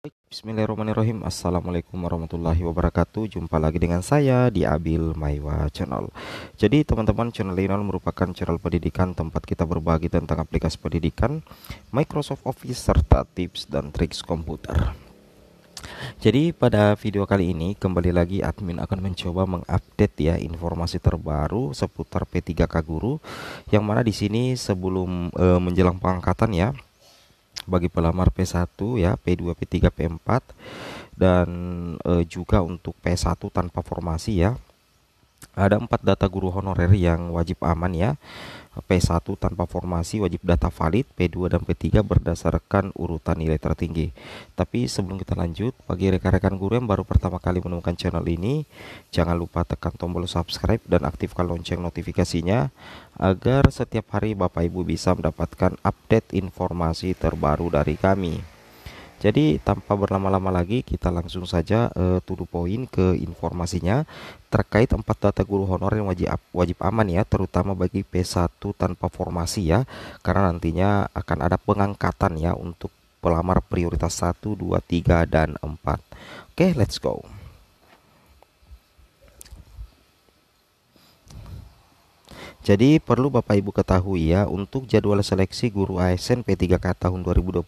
Baik, bismillahirrahmanirrahim. Assalamualaikum warahmatullahi wabarakatuh. Jumpa lagi dengan saya di Abil Maiwa Channel. Jadi teman-teman, channel ini merupakan channel pendidikan tempat kita berbagi tentang aplikasi pendidikan, Microsoft Office, serta tips dan triks komputer. Jadi pada video kali ini kembali lagi admin akan mencoba mengupdate ya informasi terbaru seputar P3K Guru, yang mana di sini sebelum menjelang pengangkatan ya, bagi pelamar P1 ya, P2, P3, P4, dan juga untuk P1 tanpa formasi ya. Ada 4 data guru honorer yang wajib aman ya. P1 tanpa formasi wajib data valid, P2 dan P3 berdasarkan urutan nilai tertinggi. Tapi sebelum kita lanjut, bagi rekan-rekan guru yang baru pertama kali menemukan channel ini, jangan lupa tekan tombol subscribe dan aktifkan lonceng notifikasinya agar setiap hari Bapak Ibu bisa mendapatkan update informasi terbaru dari kami. Jadi tanpa berlama-lama lagi, kita langsung saja to the point ke informasinya terkait 4 data guru honor yang wajib aman ya, terutama bagi P1 tanpa formasi ya, karena nantinya akan ada pengangkatan ya untuk pelamar prioritas 1, 2, 3, dan 4. Oke, let's go. Jadi perlu Bapak Ibu ketahui ya, untuk jadwal seleksi guru ASN P3K tahun 2022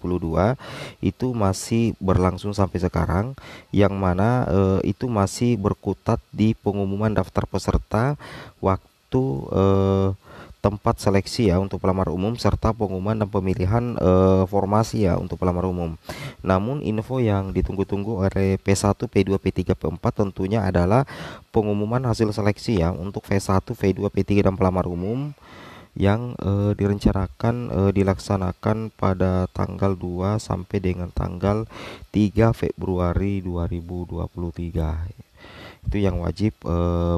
itu masih berlangsung sampai sekarang, yang mana itu masih berkutat di pengumuman daftar peserta, waktu tempat seleksi ya untuk pelamar umum, serta pengumuman dan pemilihan formasi ya untuk pelamar umum. Namun info yang ditunggu-tunggu oleh P1, P2, P3, P4 tentunya adalah pengumuman hasil seleksi ya untuk V1, V2, P3 dan pelamar umum yang direncanakan dilaksanakan pada tanggal 2 sampai dengan tanggal 3 Februari 2023. Itu yang wajib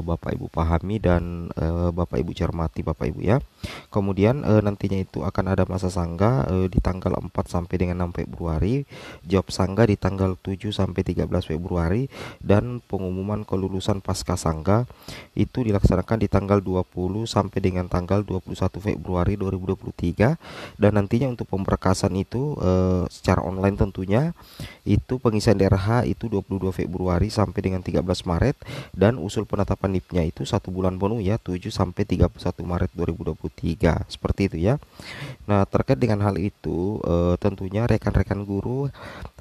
Bapak Ibu pahami dan Bapak Ibu cermati Bapak Ibu ya. Kemudian nantinya itu akan ada masa sangga di tanggal 4 sampai dengan 6 Februari, jawab sangga di tanggal 7 sampai 13 Februari, dan pengumuman kelulusan pasca sangga itu dilaksanakan di tanggal 20 sampai dengan tanggal 21 Februari 2023. Dan nantinya untuk pemberkasan itu secara online tentunya, itu pengisian DRH itu 22 Februari sampai dengan 13 Maret, dan usul penetapan NIP-nya itu 1 bulan penuh ya, 7 sampai 31 Maret 2023. Seperti itu ya. Nah, terkait dengan hal itu tentunya rekan-rekan guru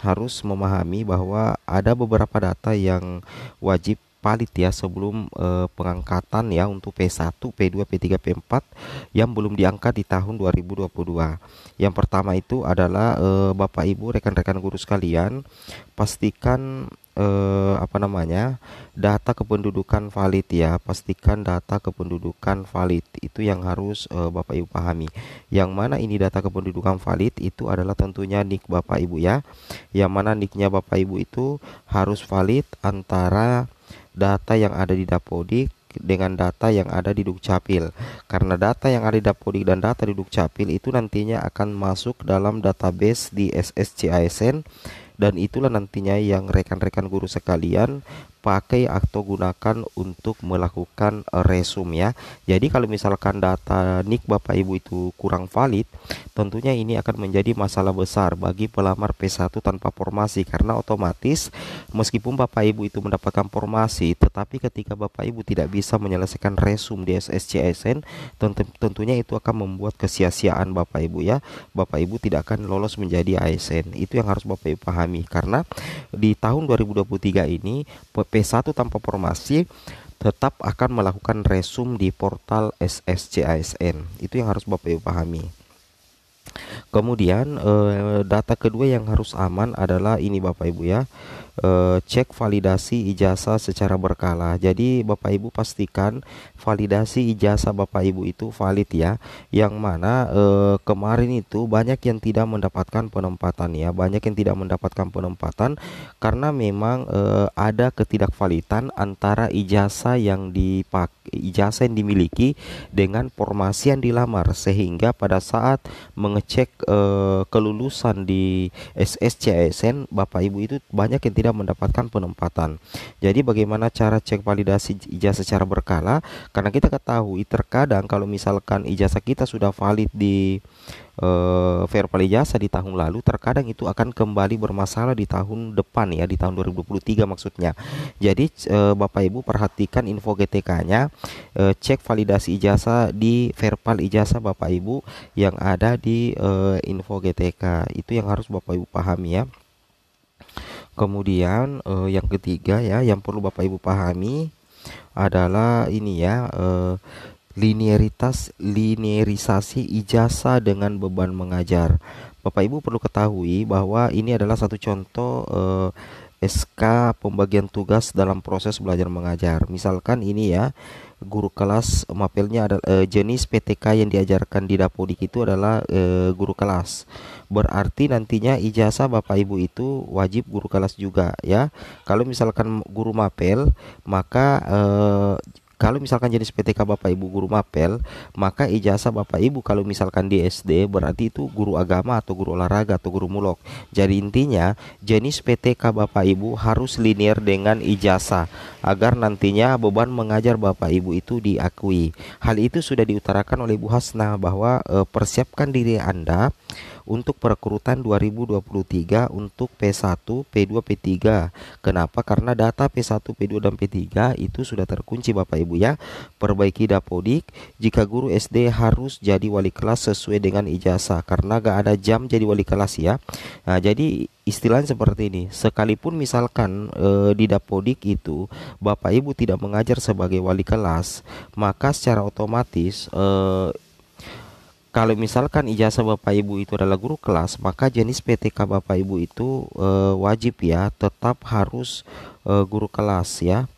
harus memahami bahwa ada beberapa data yang wajib valid ya sebelum pengangkatan ya untuk P1, P2, P3, P4 yang belum diangkat di tahun 2022. Yang pertama itu adalah Bapak Ibu rekan-rekan guru sekalian, pastikan data kependudukan valid ya. Pastikan data kependudukan valid, itu yang harus Bapak Ibu pahami. Yang mana ini data kependudukan valid itu adalah tentunya NIK Bapak Ibu ya, yang mana NIK-nya Bapak Ibu itu harus valid antara data yang ada di Dapodik dengan data yang ada di Dukcapil. Karena data yang ada di Dapodik dan data di Dukcapil itu nantinya akan masuk dalam database di SSCASN, dan itulah nantinya yang rekan-rekan guru sekalian pakai atau gunakan untuk melakukan resume ya. Jadi kalau misalkan data NIK Bapak Ibu itu kurang valid, tentunya ini akan menjadi masalah besar bagi pelamar P1 tanpa formasi, karena otomatis meskipun Bapak Ibu itu mendapatkan formasi, tetapi ketika Bapak Ibu tidak bisa menyelesaikan resume di SSCSN, tentunya itu akan membuat kesia-siaan Bapak Ibu ya. Bapak Ibu tidak akan lolos menjadi ASN. Itu yang harus Bapak Ibu pahami, karena di tahun 2023 ini P1 tanpa formasi tetap akan melakukan resume di portal SSCASN. Itu yang harus Bapak Ibu pahami. Kemudian data kedua yang harus aman adalah ini Bapak Ibu ya, cek validasi ijazah secara berkala. Jadi Bapak Ibu pastikan validasi ijazah Bapak Ibu itu valid ya. Yang mana kemarin itu banyak yang tidak mendapatkan penempatan ya, banyak yang tidak mendapatkan penempatan karena memang ada ketidakvalidan antara ijazah yang dimiliki dengan formasi yang dilamar, sehingga pada saat mengecek kelulusan di SSCASN, Bapak Ibu itu banyak yang tidak mendapatkan penempatan. Jadi bagaimana cara cek validasi ijazah secara berkala? Karena kita ketahui terkadang kalau misalkan ijazah kita sudah valid di verbal ijazah di tahun lalu, terkadang itu akan kembali bermasalah di tahun depan ya, di tahun 2023 maksudnya. Jadi Bapak Ibu perhatikan info GTK-nya, cek validasi ijazah di verbal ijazah Bapak Ibu yang ada di info GTK. Itu yang harus Bapak Ibu pahami ya. Kemudian yang ketiga ya, yang perlu Bapak Ibu pahami adalah ini ya, linearisasi ijazah dengan beban mengajar. Bapak Ibu perlu ketahui bahwa ini adalah satu contoh SK pembagian tugas dalam proses belajar mengajar. Misalkan ini ya, guru kelas mapelnya ada jenis PTK yang diajarkan di Dapodik itu adalah guru kelas. Berarti nantinya ijazah Bapak Ibu itu wajib guru kelas juga ya. Kalau misalkan guru mapel, maka kalau misalkan jenis PTK Bapak Ibu guru mapel, maka ijazah Bapak Ibu kalau misalkan di SD berarti itu guru agama atau guru olahraga atau guru mulok. Jadi intinya jenis PTK Bapak Ibu harus linear dengan ijazah agar nantinya beban mengajar Bapak Ibu itu diakui. Hal itu sudah diutarakan oleh Bu Hasna bahwa persiapkan diri Anda untuk perekrutan 2023 untuk P1, P2, P3. Kenapa? Karena data P1, P2 dan P3 itu sudah terkunci Bapak Ibu ya. Perbaiki Dapodik. Jika guru SD harus jadi wali kelas sesuai dengan ijazah karena gak ada jam jadi wali kelas ya. Nah, jadi istilahnya seperti ini. Sekalipun misalkan di Dapodik itu Bapak Ibu tidak mengajar sebagai wali kelas, maka secara otomatis kalau misalkan ijazah Bapak Ibu itu adalah guru kelas, maka jenis PTK Bapak Ibu itu wajib ya, tetap harus guru kelas ya.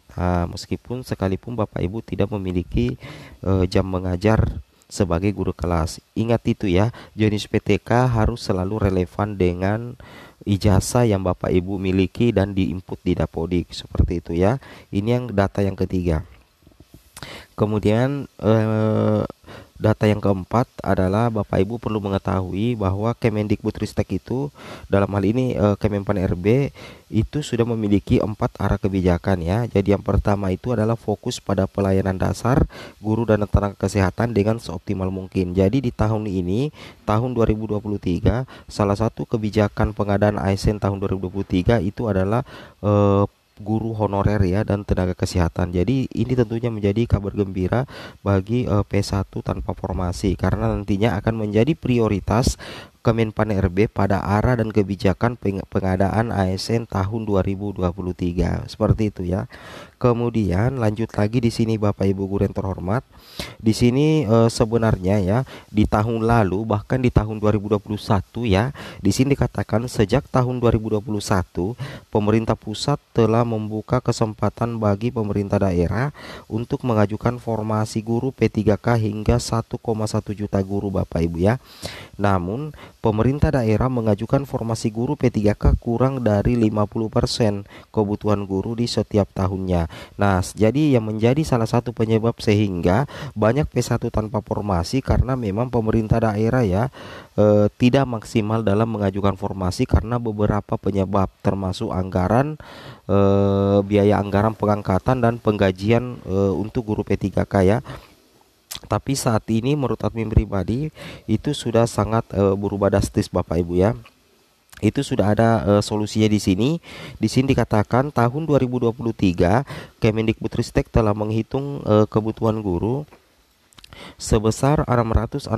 Meskipun sekalipun Bapak Ibu tidak memiliki jam mengajar sebagai guru kelas. Ingat itu ya, jenis PTK harus selalu relevan dengan ijazah yang Bapak Ibu miliki dan diinput di Dapodik. Seperti itu ya. Ini yang data yang ketiga. Kemudian data yang keempat adalah Bapak Ibu perlu mengetahui bahwa Kemendikbudristek itu dalam hal ini Kemenpan RB itu sudah memiliki 4 arah kebijakan ya. Jadi yang pertama itu adalah fokus pada pelayanan dasar guru dan tenaga kesehatan dengan seoptimal mungkin. Jadi di tahun ini, tahun 2023, salah satu kebijakan pengadaan ASN tahun 2023 itu adalah guru honorer ya dan tenaga kesehatan. Jadi ini tentunya menjadi kabar gembira bagi P1 tanpa formasi karena nantinya akan menjadi prioritas Kemenpan RB pada arah dan kebijakan pengadaan ASN tahun 2023. Seperti itu ya. Kemudian lanjut lagi di sini Bapak Ibu guru yang terhormat. Di sini sebenarnya ya di tahun lalu bahkan di tahun 2021 ya, di sini dikatakan sejak tahun 2021 pemerintah pusat telah membuka kesempatan bagi pemerintah daerah untuk mengajukan formasi guru P3K hingga 1,1 juta guru Bapak Ibu ya. Namun pemerintah daerah mengajukan formasi guru P3K kurang dari 50% kebutuhan guru di setiap tahunnya. Nah, jadi yang menjadi salah satu penyebab sehingga banyak P1 tanpa formasi karena memang pemerintah daerah ya tidak maksimal dalam mengajukan formasi karena beberapa penyebab termasuk anggaran, biaya anggaran pengangkatan dan penggajian untuk guru P3K ya. Tapi saat ini menurut admin pribadi itu sudah sangat berubah drastis Bapak Ibu ya. Itu sudah ada solusinya di sini. Di sini dikatakan tahun 2023 Kemendikbudristek telah menghitung kebutuhan guru sebesar 662.919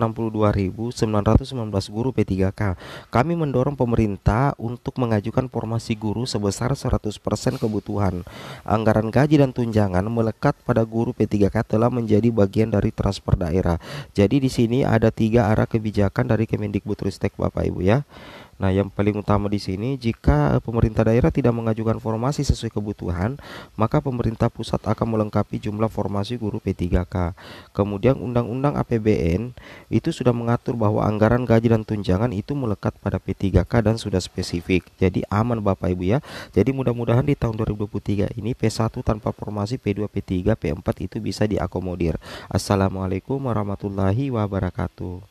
guru P3K. Kami mendorong pemerintah untuk mengajukan formasi guru sebesar 100% kebutuhan. Anggaran gaji dan tunjangan melekat pada guru P3K telah menjadi bagian dari transfer daerah. Jadi di sini ada 3 arah kebijakan dari Kemendikbudristek Bapak Ibu ya. Nah, yang paling utama di sini, jika pemerintah daerah tidak mengajukan formasi sesuai kebutuhan, maka pemerintah pusat akan melengkapi jumlah formasi guru P3K. Kemudian Undang-Undang APBN itu sudah mengatur bahwa anggaran gaji dan tunjangan itu melekat pada P3K dan sudah spesifik. Jadi aman Bapak Ibu ya. Jadi mudah-mudahan di tahun 2023 ini P1 tanpa formasi, P2, P3, P4 itu bisa diakomodir. Assalamualaikum warahmatullahi wabarakatuh.